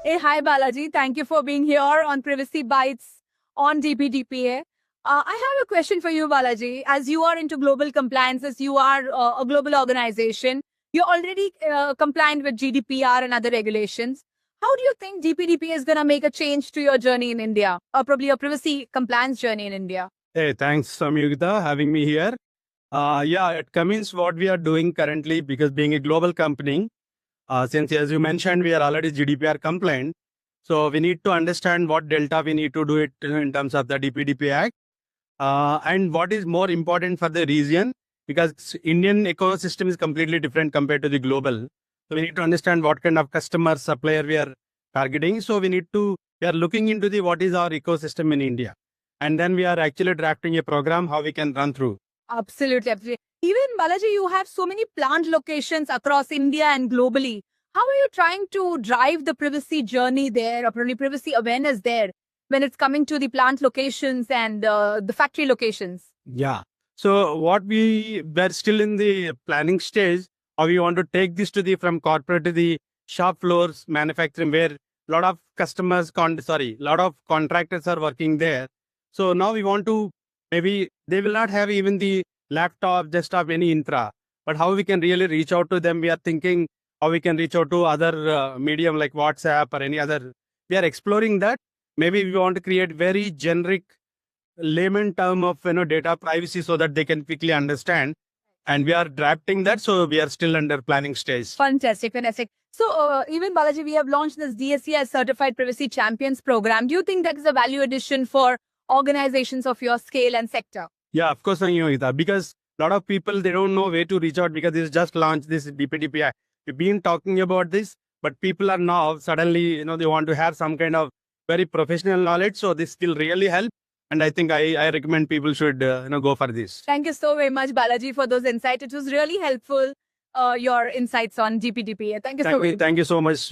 Hey, hi Balaji. Thank you for being here on Privacy Bytes on DPDPA. I have a question for you, Balaji. As you are into global compliance, as you are a global organization, you're already compliant with GDPR and other regulations. How do you think DPDPA is going to make a change to your journey in India, or probably your privacy compliance journey in India? Hey, thanks, Samyukta, having me here. Yeah, at Cummins, what we are doing currently, because being a global company, since as you mentioned, we are already GDPR compliant, so we need to understand what delta we need to do it in terms of the DPDP Act, and what is more important for the region, because Indian ecosystem is completely different compared to the global. So we need to understand what kind of customer supplier we are targeting. So we are looking into the what is our ecosystem in India, and then we are actually drafting a program how we can run through. Absolutely, absolutely. Even Balaji, you have so many plant locations across India and globally. How are you trying to drive the privacy journey there, or probably privacy awareness there, when it's coming to the plant locations and the factory locations? Yeah. So what we were still in the planning stage, or we want to take this to the from corporate to the shop floors manufacturing, where a lot of lot of contractors are working there. So now we want to, maybe they will not have even the laptop, desktop, any infra, but how we can really reach out to them. We are thinking how we can reach out to other medium like WhatsApp or any other. We are exploring that. Maybe we want to create very generic layman term of data privacy so that they can quickly understand, and we are drafting that, so we are still under planning stage. Fantastic, fantastic. So even Balaji, we have launched this DSCI Certified Privacy Champions program. Do you think that is a value addition for organizations of your scale and sector? Yeah, of course, Sangeeta, because a lot of people, they don't know where to reach out, because this just launched, this DPDPI. We've been talking about this, but people are now suddenly, they want to have some kind of very professional knowledge, so this will really help. And I think I recommend people should go for this. Thank you so very much, Balaji, for those insights. It was really helpful, your insights on DPDPA. Thank you so much. Thank you so much.